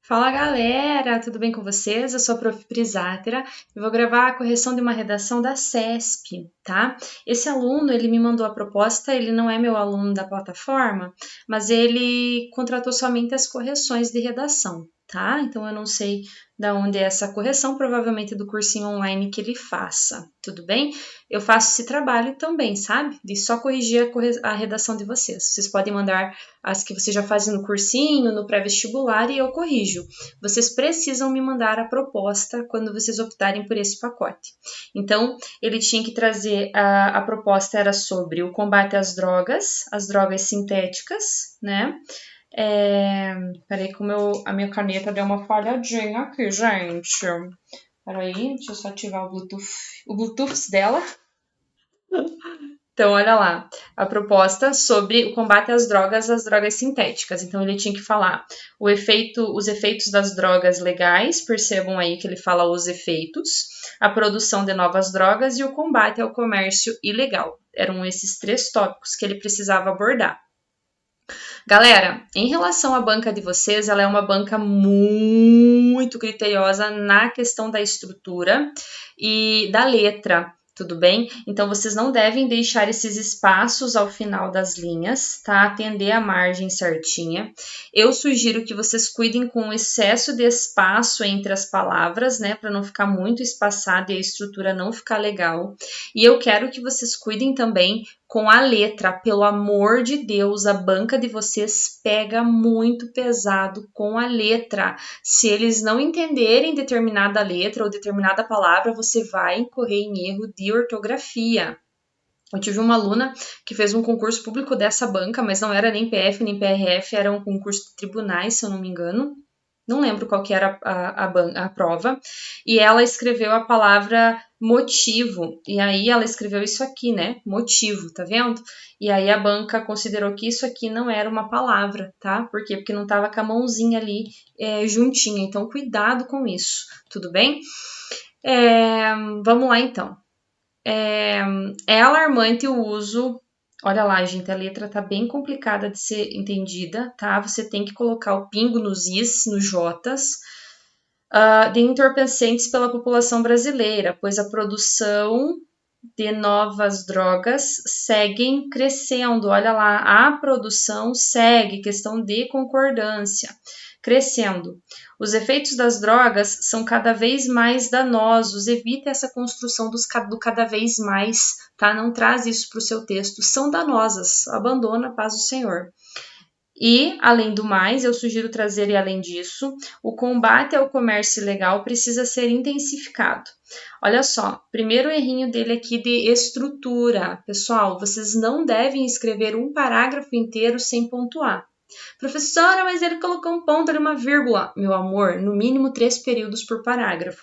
Fala galera, tudo bem com vocês? Eu sou a Prof. Prisátera e vou gravar a correção de uma redação da CESP, tá? Esse aluno, ele me mandou a proposta, ele não é meu aluno da plataforma, mas ele contratou somente as correções de redação, tá? Então eu não sei da onde é essa correção, provavelmente do cursinho online que ele faça, tudo bem? Eu faço esse trabalho também, sabe? De só corrigir a redação de vocês. Vocês podem mandar as que você já faz no cursinho, no pré-vestibular e eu corrijo. Vocês precisam me mandar a proposta quando vocês optarem por esse pacote. Então, ele tinha que trazer, a proposta era sobre o combate às drogas sintéticas, né? Peraí que a minha caneta deu uma falhadinha aqui, gente. Peraí, deixa eu só ativar o Bluetooth dela. Então, olha lá, a proposta sobre o combate às drogas sintéticas. Então, ele tinha que falar os efeitos das drogas legais, percebam aí que ele fala os efeitos, a produção de novas drogas e o combate ao comércio ilegal. Eram esses 3 tópicos que ele precisava abordar. Galera, em relação à banca de vocês, ela é uma banca muito criteriosa na questão da estrutura e da letra. Tudo bem? Então, vocês não devem deixar esses espaços ao final das linhas, tá? Atender a margem certinha. Eu sugiro que vocês cuidem com o excesso de espaço entre as palavras, né? Para não ficar muito espaçado e a estrutura não ficar legal. E eu quero que vocês cuidem também com a letra. Pelo amor de Deus, a banca de vocês pega muito pesado com a letra. Se eles não entenderem determinada letra ou determinada palavra, você vai incorrer em erro de ortografia. Eu tive uma aluna que fez um concurso público dessa banca, mas não era nem PF nem PRF, era um concurso de tribunais, se eu não me engano. Não lembro qual que era a prova, e ela escreveu a palavra motivo, e aí ela escreveu isso aqui, né? Motivo, tá vendo? E aí a banca considerou que isso aqui não era uma palavra, tá? Por quê? Porque não tava com a mãozinha ali juntinha, então cuidado com isso, tudo bem? Vamos lá então. É alarmante o uso. Olha lá, gente, a letra tá bem complicada de ser entendida, tá? Você tem que colocar o pingo nos is, nos jotas, de entorpecentes pela população brasileira, pois a produção de novas drogas seguem crescendo. Olha lá, a produção segue, questão de concordância, crescendo. Os efeitos das drogas são cada vez mais danosos. Evita essa construção do cada vez mais, tá? Não traz isso para o seu texto. São danosas. Abandona, paz do Senhor. E, além do mais, eu sugiro trazer, e além disso, o combate ao comércio ilegal precisa ser intensificado. Olha só, primeiro errinho dele aqui de estrutura. Pessoal, vocês não devem escrever um parágrafo inteiro sem pontuar. Professora, mas ele colocou um ponto ali, uma vírgula. Meu amor, no mínimo 3 períodos por parágrafo.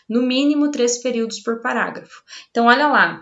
No mínimo 3 períodos por parágrafo. Então, olha lá.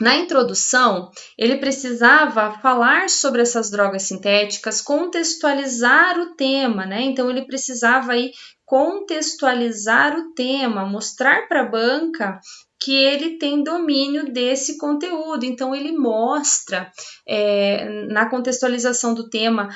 Na introdução, ele precisava falar sobre essas drogas sintéticas, contextualizar o tema, né? Então, ele precisava aí contextualizar o tema, mostrar para a banca que ele tem domínio desse conteúdo. Então, ele mostra na contextualização do tema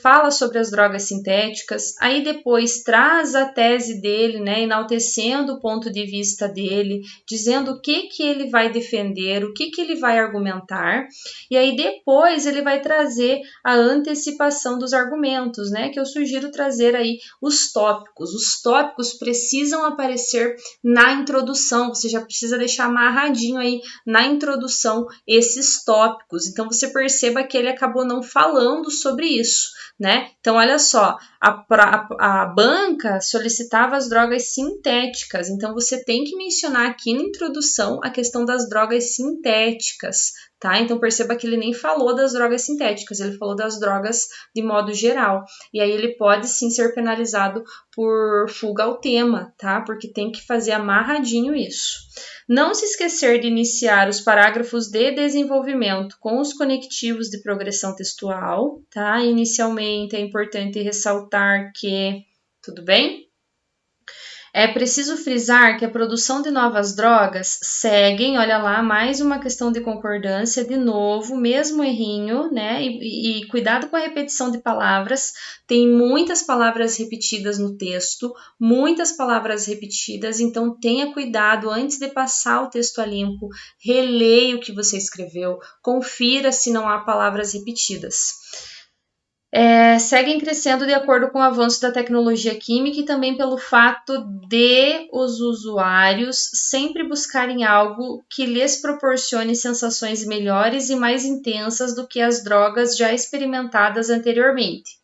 fala sobre as drogas sintéticas, aí depois traz a tese dele, né, enaltecendo o ponto de vista dele, dizendo o que ele vai defender, o que ele vai argumentar, e aí depois ele vai trazer a antecipação dos argumentos, né, que eu sugiro trazer aí os tópicos. Os tópicos precisam aparecer na introdução, você já precisa deixar amarradinho aí na introdução esses tópicos. Então, você perceba que ele acabou não falando sobre isso, né? Então, olha só, a banca solicitava as drogas sintéticas, então você tem que mencionar aqui na introdução a questão das drogas sintéticas, tá? Então, perceba que ele nem falou das drogas sintéticas, ele falou das drogas de modo geral, e aí ele pode sim ser penalizado por fuga ao tema, tá? Porque tem que fazer amarradinho isso. Não se esquecer de iniciar os parágrafos de desenvolvimento com os conectivos de progressão textual, tá? Inicialmente é importante ressaltar que, tudo bem? É preciso frisar que a produção de novas drogas seguem, olha lá, mais uma questão de concordância, de novo, mesmo errinho, né? E cuidado com a repetição de palavras. Tem muitas palavras repetidas no texto, muitas palavras repetidas, então tenha cuidado antes de passar o texto a limpo, releia o que você escreveu, confira se não há palavras repetidas. Seguem crescendo de acordo com o avanço da tecnologia química e também pelo fato de os usuários sempre buscarem algo que lhes proporcione sensações melhores e mais intensas do que as drogas já experimentadas anteriormente.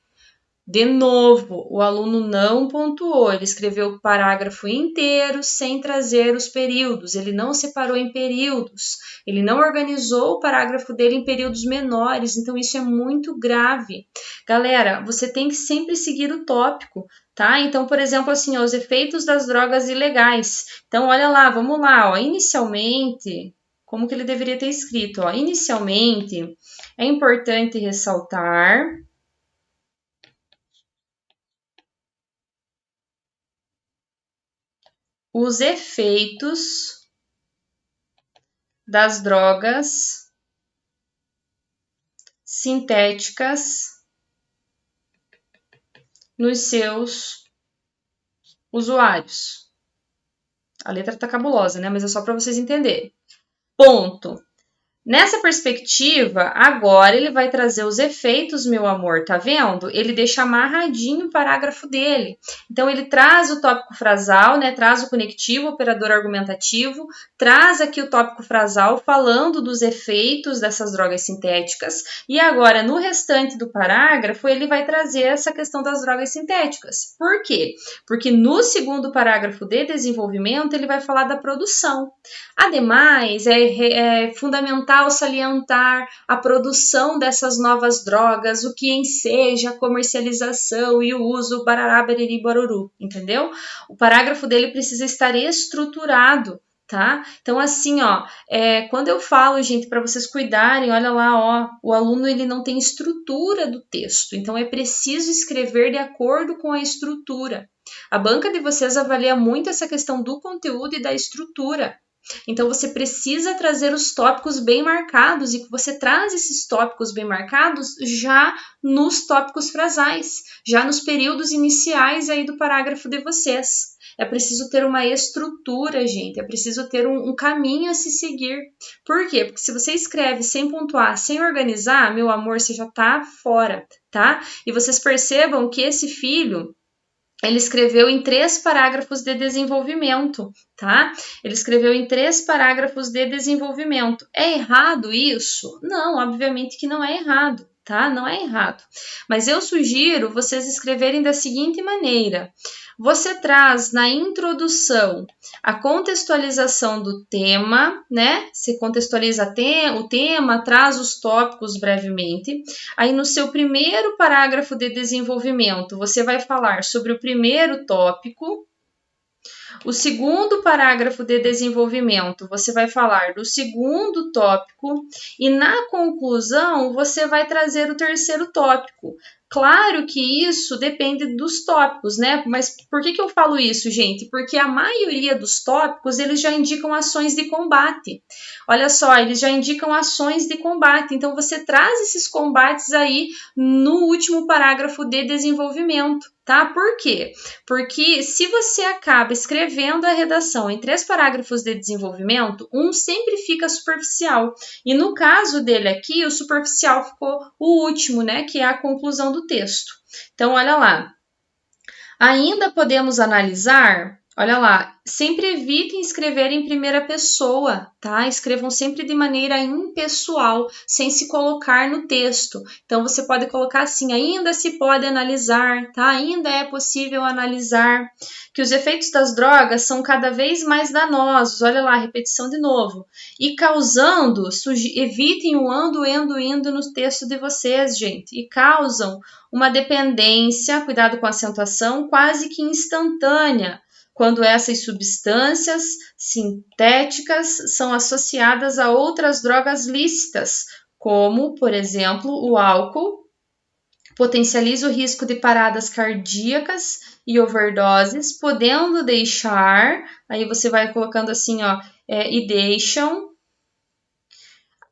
De novo, o aluno não pontuou, ele escreveu o parágrafo inteiro sem trazer os períodos, ele não separou em períodos, ele não organizou o parágrafo dele em períodos menores, então isso é muito grave. Galera, você tem que sempre seguir o tópico, tá? Então, por exemplo, assim, ó, os efeitos das drogas ilegais. Então, olha lá, vamos lá, ó, inicialmente, como que ele deveria ter escrito, ó, inicialmente, é importante ressaltar os efeitos das drogas sintéticas nos seus usuários. A letra tá cabulosa, né? Mas é só para vocês entenderem. Ponto. Nessa perspectiva, agora ele vai trazer os efeitos, meu amor, tá vendo? Ele deixa amarradinho o parágrafo dele. Então, ele traz o tópico frasal, né? Traz o conectivo, o operador argumentativo, traz aqui o tópico frasal falando dos efeitos dessas drogas sintéticas. E agora, no restante do parágrafo, ele vai trazer essa questão das drogas sintéticas. Por quê? Porque no segundo parágrafo de desenvolvimento, ele vai falar da produção. Ademais, é fundamental salientar a produção dessas novas drogas, o que enseja a comercialização e o uso barará, bariri, bororô, entendeu? O parágrafo dele precisa estar estruturado, tá? Então, assim, ó, quando eu falo, gente, para vocês cuidarem, olha lá, ó, o aluno ele não tem estrutura do texto, então é preciso escrever de acordo com a estrutura. A banca de vocês avalia muito essa questão do conteúdo e da estrutura. Então, você precisa trazer os tópicos bem marcados e que você traz esses tópicos bem marcados já nos tópicos frasais, já nos períodos iniciais aí do parágrafo de vocês. É preciso ter uma estrutura, gente, é preciso ter um caminho a se seguir. Por quê? Porque se você escreve sem pontuar, sem organizar, meu amor, você já tá fora, tá? E vocês percebam que esse filho, ele escreveu em 3 parágrafos de desenvolvimento, tá? Ele escreveu em 3 parágrafos de desenvolvimento. É errado isso? Não, obviamente que não é errado, tá? Não é errado. Mas eu sugiro vocês escreverem da seguinte maneira: você traz na introdução a contextualização do tema, né? Você contextualiza o tema, traz os tópicos brevemente. Aí no seu primeiro parágrafo de desenvolvimento, você vai falar sobre o primeiro tópico. O segundo parágrafo de desenvolvimento, você vai falar do segundo tópico e na conclusão você vai trazer o terceiro tópico. Claro que isso depende dos tópicos, né? Mas por que eu falo isso, gente? Porque a maioria dos tópicos, eles já indicam ações de combate. Olha só, eles já indicam ações de combate. Então, você traz esses combates aí no último parágrafo de desenvolvimento, tá? Por quê? Porque se você acaba escrevendo a redação em 3 parágrafos de desenvolvimento, um sempre fica superficial. E no caso dele aqui, o superficial ficou o último, né? Que é a conclusão do texto. Então, olha lá. Ainda podemos analisar, olha lá, sempre evitem escrever em primeira pessoa, tá? Escrevam sempre de maneira impessoal, sem se colocar no texto. Então, você pode colocar assim, ainda se pode analisar, tá? Ainda é possível analisar que os efeitos das drogas são cada vez mais danosos, olha lá, repetição de novo, e causando, evitem o ando, indo no texto de vocês, gente, e causam uma dependência, cuidado com a acentuação, quase que instantânea, quando essas substâncias sintéticas são associadas a outras drogas lícitas, como, por exemplo, o álcool, potencializa o risco de paradas cardíacas e overdoses, podendo deixar, aí você vai colocando assim, ó, e deixam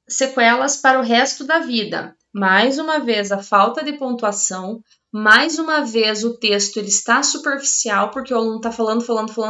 sequelas para o resto da vida. Mais uma vez, a falta de pontuação. Mais uma vez, o texto ele está superficial, porque o aluno está falando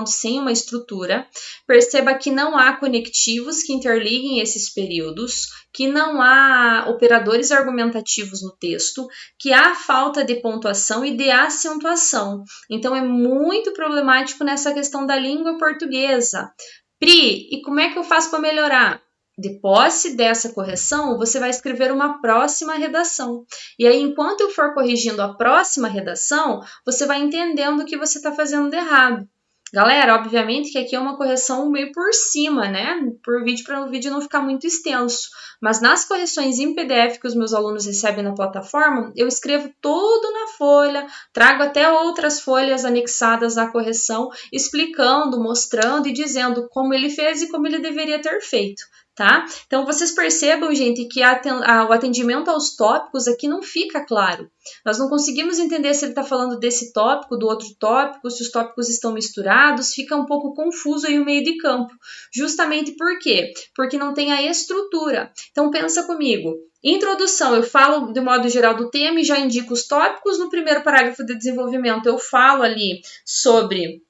sem uma estrutura. Perceba que não há conectivos que interliguem esses períodos, que não há operadores argumentativos no texto, que há falta de pontuação e de acentuação. Então, é muito problemático nessa questão da língua portuguesa. Pri, e como é que eu faço para melhorar? De posse dessa correção, você vai escrever uma próxima redação. E aí, enquanto eu for corrigindo a próxima redação, você vai entendendo o que você está fazendo de errado. Galera, obviamente que aqui é uma correção meio por cima, né? Por vídeo, para o vídeo não ficar muito extenso. Mas nas correções em PDF que os meus alunos recebem na plataforma, eu escrevo tudo na folha, trago até outras folhas anexadas à correção, explicando, mostrando e dizendo como ele fez e como ele deveria ter feito. Tá? Então, vocês percebam, gente, que o atendimento aos tópicos aqui não fica claro. Nós não conseguimos entender se ele está falando desse tópico, do outro tópico, se os tópicos estão misturados, fica um pouco confuso aí o meio de campo. Justamente por quê? Porque não tem a estrutura. Então, pensa comigo. Introdução, eu falo de modo geral do tema e já indico os tópicos. No primeiro parágrafo de desenvolvimento, eu falo ali sobre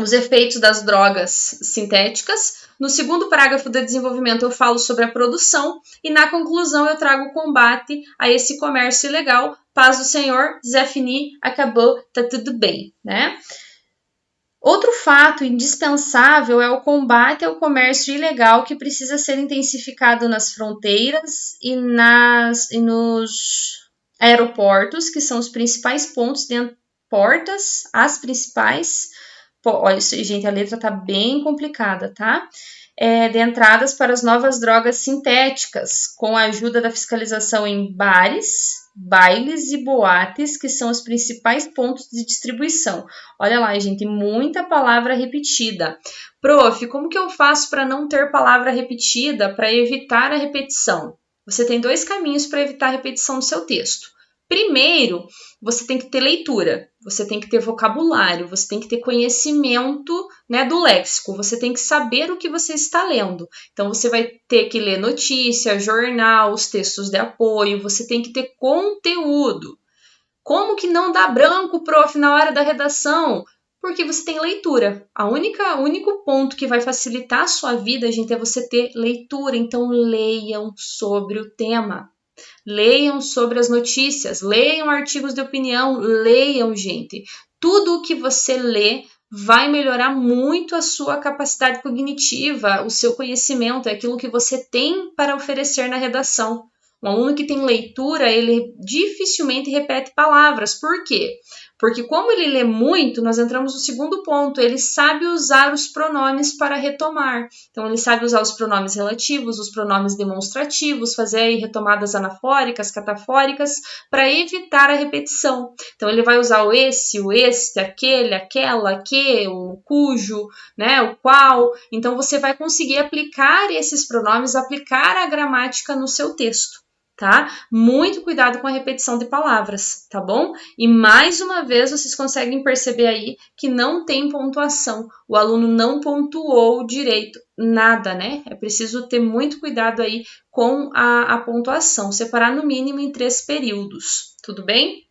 os efeitos das drogas sintéticas. No segundo parágrafo do desenvolvimento, eu falo sobre a produção. E na conclusão, eu trago o combate a esse comércio ilegal. Paz do Senhor, Zé Fini, acabou, tá tudo bem, né? Outro fato indispensável é o combate ao comércio ilegal que precisa ser intensificado nas fronteiras e nos aeroportos, que são os principais pontos dentro portas, as principais. Olha, gente, a letra tá bem complicada, tá? De entradas para as novas drogas sintéticas, com a ajuda da fiscalização em bares, bailes e boates, que são os principais pontos de distribuição. Olha lá, gente, muita palavra repetida. Prof, como que eu faço para não ter palavra repetida, para evitar a repetição? Você tem dois caminhos para evitar a repetição do seu texto. Primeiro, você tem que ter leitura, você tem que ter vocabulário, você tem que ter conhecimento, né, do léxico, você tem que saber o que você está lendo. Então, você vai ter que ler notícia, jornal, os textos de apoio, você tem que ter conteúdo. Como que não dá branco, prof, na hora da redação? Porque você tem leitura. O único ponto que vai facilitar a sua vida, gente, é você ter leitura. Então, leiam sobre o tema. Leiam sobre as notícias, leiam artigos de opinião, leiam, gente. Tudo o que você lê vai melhorar muito a sua capacidade cognitiva, o seu conhecimento, é aquilo que você tem para oferecer na redação. Um aluno que tem leitura, ele dificilmente repete palavras. Por quê? Porque como ele lê muito, nós entramos no segundo ponto, ele sabe usar os pronomes para retomar. Então, ele sabe usar os pronomes relativos, os pronomes demonstrativos, fazer aí retomadas anafóricas, catafóricas, para evitar a repetição. Então, ele vai usar o esse, aquele, aquela, que, o cujo, né, o qual. Então, você vai conseguir aplicar esses pronomes, aplicar a gramática no seu texto. Tá? Muito cuidado com a repetição de palavras, tá bom? E mais uma vez vocês conseguem perceber aí que não tem pontuação. O aluno não pontuou direito, nada, né? É preciso ter muito cuidado aí com a pontuação, separar no mínimo em 3 períodos, tudo bem?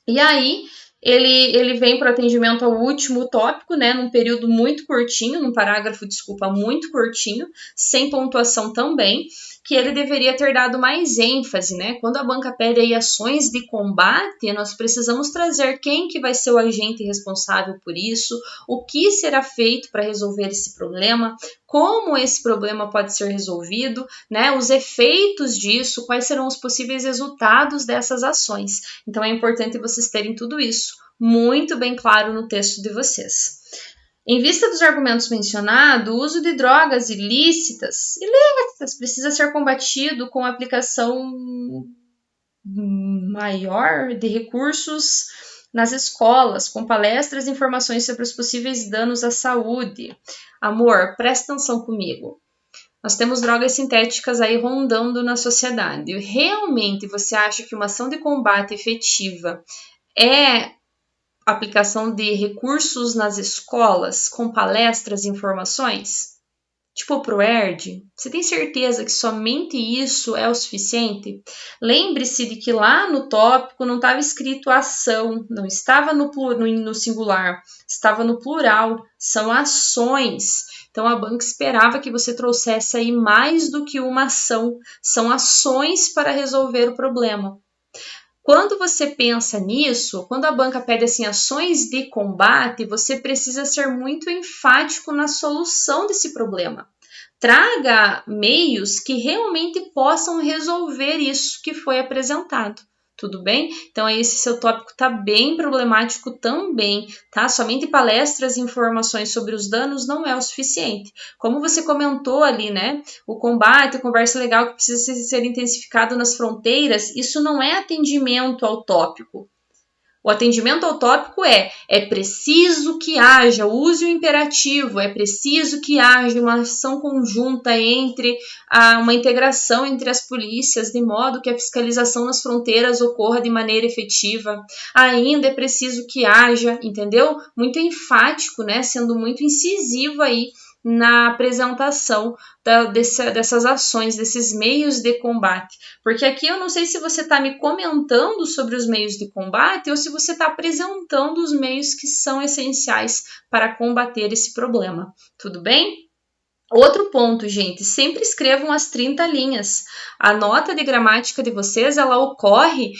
E aí, ele vem para o atendimento ao último tópico, né, num período muito curtinho, num parágrafo, muito curtinho, sem pontuação também, que ele deveria ter dado mais ênfase, né? Quando a banca pede aí ações de combate, nós precisamos trazer quem que vai ser o agente responsável por isso, o que será feito para resolver esse problema, como esse problema pode ser resolvido, né? Os efeitos disso, quais serão os possíveis resultados dessas ações. Então, é importante vocês terem tudo isso muito bem claro no texto de vocês. Em vista dos argumentos mencionados, o uso de drogas ilícitas precisa ser combatido com a aplicação maior de recursos nas escolas, com palestras e informações sobre os possíveis danos à saúde. Amor, presta atenção comigo. Nós temos drogas sintéticas aí rondando na sociedade. Realmente você acha que uma ação de combate efetiva é aplicação de recursos nas escolas, com palestras e informações? Tipo o ProErd? Você tem certeza que somente isso é o suficiente? Lembre-se de que lá no tópico não estava escrito ação, não estava no singular, estava no plural, são ações. Então a banca esperava que você trouxesse aí mais do que uma ação, são ações para resolver o problema. Quando você pensa nisso, quando a banca pede assim ações de combate, você precisa ser muito enfático na solução desse problema. Traga meios que realmente possam resolver isso que foi apresentado. Tudo bem? Então, aí esse seu tópico está bem problemático também, tá? Somente palestras e informações sobre os danos não é o suficiente. Como você comentou ali, né? O combate, a conversa legal que precisa ser intensificado nas fronteiras, isso não é atendimento ao tópico. O atendimento ao tópico é preciso que haja, use o imperativo, é preciso que haja uma ação conjunta uma integração entre as polícias, de modo que a fiscalização nas fronteiras ocorra de maneira efetiva. Ainda é preciso que haja, entendeu? Muito enfático, né? Sendo muito incisivo aí na apresentação dessas ações, desses meios de combate. Porque aqui eu não sei se você está me comentando sobre os meios de combate ou se você está apresentando os meios que são essenciais para combater esse problema. Tudo bem? Outro ponto, gente, sempre escrevam as 30 linhas. A nota de gramática de vocês, ela ocorre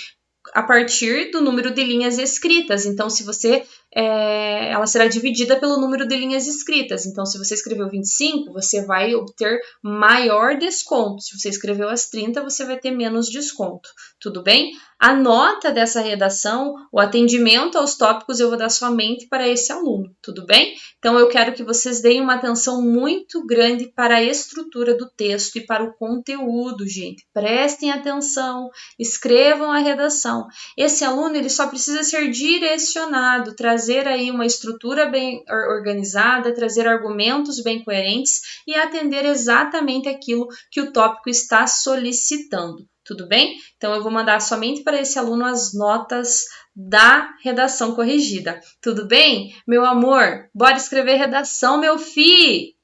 a partir do número de linhas escritas. Então, se você ela será dividida pelo número de linhas escritas. Então, se você escreveu 25, você vai obter maior desconto. Se você escreveu as 30, você vai ter menos desconto. Tudo bem? A nota dessa redação, o atendimento aos tópicos, eu vou dar somente para esse aluno. Tudo bem? Então, eu quero que vocês deem uma atenção muito grande para a estrutura do texto e para o conteúdo, gente. Prestem atenção, escrevam a redação. Esse aluno, ele só precisa ser direcionado, trazer aí uma estrutura bem organizada, trazer argumentos bem coerentes e atender exatamente aquilo que o tópico está solicitando. Tudo bem? Então, eu vou mandar somente para esse aluno as notas da redação corrigida. Tudo bem? Meu amor, bora escrever redação, meu filho!